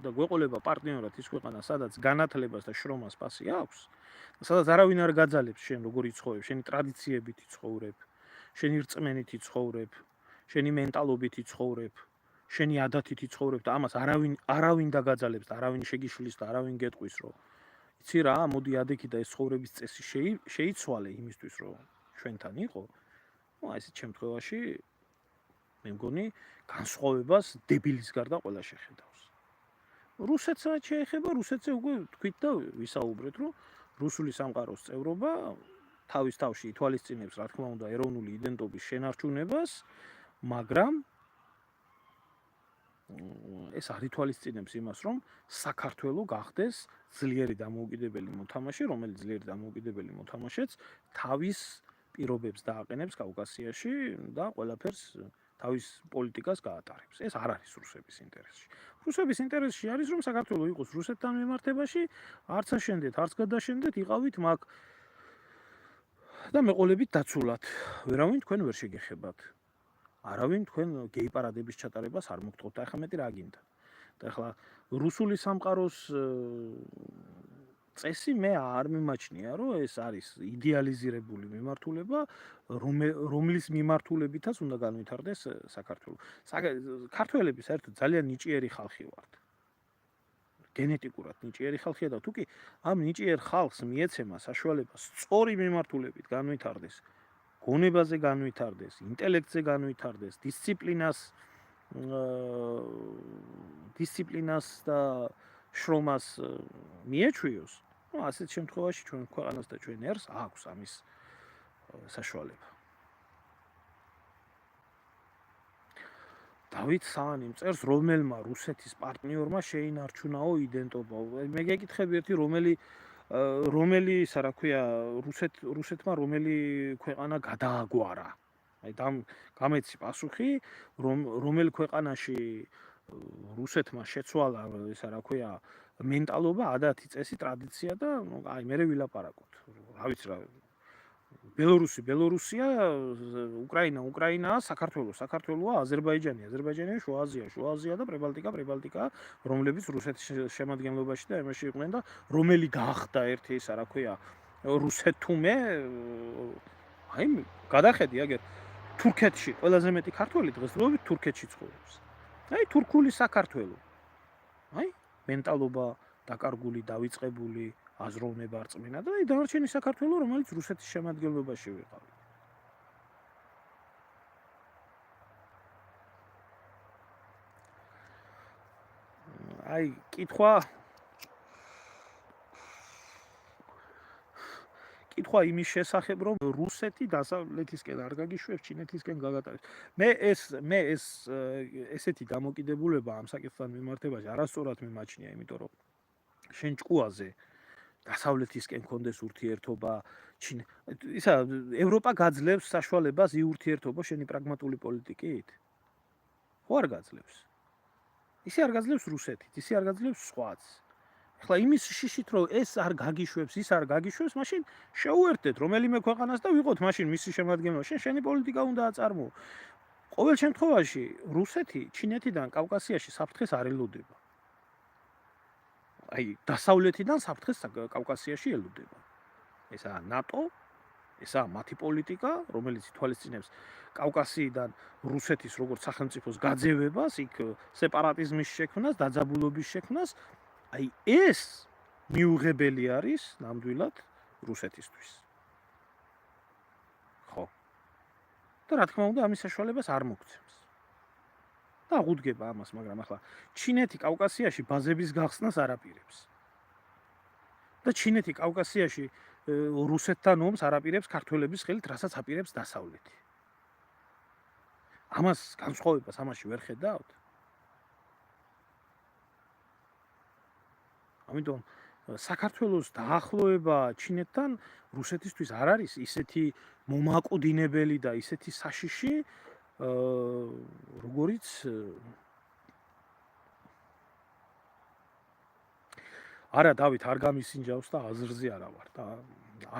და გვეყოლება პარტნიორად ის ქვეყანა, სადაც განათლებას და შრომას ფასი აქვს, სადაც არავინ არ გაძალებს შენ როგორ იცხოვრებ, შენი ტრადიციებით იცხოვრებ, შენი რწმენით იცხოვრებ, შენი მენტალობით იცხოვრებ, შენი ადათით იცხოვრებ და ამას არავინ დაგაძალებს და არავინ შეგიშლის და არავინ გეტყვის, რომ იცი რა, მოდი ადექი და ეს ცხოვრების წესი შეიცვალე იმისთვის, რომ ჩვენთან იყო. ნუ აი ესეთ შემთხვევაში მე მგონი განსხვავებას დებილის გარდა ყველა შეხედავს. რუსეთს რაც შეეხება, რუსეთზე უკვე თქვით და ვისაუბრეთ, რომ რუსული სამყაროს წევრობა თავის თავში ითვალისწინებს, რა თქმა უნდა, ეროვნული იდენტობის შენარჩუნებას, მაგრამ ეს არ ითვალისწინებს იმას, რომ საქართველო გახდეს ძლიერი დამოუკიდებელი მოთამაშე, რომელიც ძლიერი დამოუკიდებელი მოთამაშეც თავის პირობებს დააყენებს კავკასიაში და ყველაფერს თავის პოლიტიკას გაატარებს. ეს არ არის რუსების ინტერესში. რუსების ინტერესში არის, რომ საქართველო იყოს რუსეთთან მიმართებაში, არც აშენდეთ, არც გადაშენდეთ, იყავით მაგ და მეყოლებით დაცულად. ვერავინ თქვენ ვერ შეგეხებათ. არავინ თქვენ გეი პარადების ჩატარებას არ მოგთხოვთ და ახლა მეტი რა გინდა. და ახლა რუსული სამყაროს წესი მე არ მიმაჩნია, რომ ეს არის იდეალიზირებული მიმართულება, რომლის მიმართულებითაც უნდა განვითარდეს საქართველო. ქართველები საერთოდ ძალიან ნიჭიერი ხალხი ვართ. გენეტიკურად ნიჭიერი ხალხია და თუკი ამ ნიჭიერ ხალხს მიეცემა საშუალება სწორი მიმართულებით განვითარდეს, გონებაზე განვითარდეს, ინტელექტზე განვითარდეს, დისციპლინას და შრომას მიეჩვიოს, ну, ასეთ შემთხვევაში ჩვენ ქვეყანას და ჩვენ ერს აქვს ამის საშუალება. დავით საანიმ წერს, რომელმა რუსეთის პარტნიორმა შეინარჩუნაო იდენტობა. მე გეკითხები ერთი, რომელი ისა რა ქვია, რუსეთმა რომელი ქვეყანა გადააგვარა. აი გამეცი პასუხი, რომელ ქვეყანაში რუსეთმა შეცვალა ისა რა ქვია, მენტალობა, ადათი, წესი, ტრადიცია და აი მე ვილაპარაკოთ. რა ვიცი რა. ბელორუსია, უკრაინაა, საქართველოა, აზერბაიჯანია, შუა აზია და პრებალტიკა, რომლებიც რუსეთის შემადგენლობაში და ემეში იყვნენ და რომელი გახდა ერთი ისა რა ქვია, რუსეთუმე, აი გადახედი აგერ თურქეთში ყველაზე მეტი ქართველი დღესდღეობით თურქეთში ცხოვრობს. აი თურქული საქართველო. აი მენტალობა დაკარგული, დავიწყებული, აზროვნება რწმენა და აი დანარჩენი საქართველო, რომელიც რუსეთის შემადგენლობაში ვიყავი. აი კითხვა იმის შესახებ, რომ რუსეთი დასავლეთისკენ არ გაგიშვებს, ჩინეთისკენ გაგატარებს. მე ესეთი დამოკიდებულება ამ საკითხთან მიმართებაში არასწორად მიმაჩნია, იმიტომ რომ შენ ჭკუაზე დასავლეთისკენ კონდეს ურთიერთობა, ისა ევროპა გაძლევს საშუალებას იურთიერთობა შენი პრაგმატული პოლიტიკით? ხო არ გაძლევს. ისე არ გაძლევს რუსეთით, ისე არ გაძლევს სხვაც. ახლა იმის შიშით რომ ეს არ გაგიშვებს, ის არ გაგიშვებს, მაშინ შეუერთდეთ რომელიმე ქვეყანას და ვიყოთ მაშინ მისი შემადგენლობაში, შენი პოლიტიკა უნდა აწარმოო. ყოველ შემთხვევაში რუსეთი ჩინეთიდან კავკასიაში საფრთხეს არ ელოდება. აი დასავლეთიდან საფრთხეს კავკასიაში ელოდება. ესაა ნატო, ესაა მათი პოლიტიკა, რომელიც ითვალისწინებს კავკასიიდან რუსეთის როგორც სახელმწიფოს გაძევებას, იქ სეპარატიზმის შექმნას, დაძაბულობის შექმნას. აი ეს მიუღებელი არის ნამდვილად რუსეთისთვის. ხო. და რა თქმა უნდა, ამის საშუალებას არ მოგცემს. და აღუდგება ამას, მაგრამ ახლა ჩინეთი კავკასიაში ბაზების გახსნას არ აპირებს. და ჩინეთი კავკასიაში რუსეთთან ომს არ აპირებს ქართველების ხელით, რასაც აპირებს დასავლეთი. ამას განსხვავებას ამაში ვერ ხედავთ? ამიტომ საქართველოს დაახლოება ჩინეთთან რუსეთისთვის არ არის ისეთი მომაკვდინებელი და ისეთი საშიში, როგორიც არა დავით არ გამისინჯავს და აზრზე არა ვარ და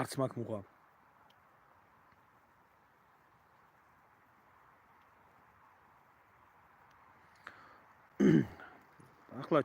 არც მაგ მუღა. ახლა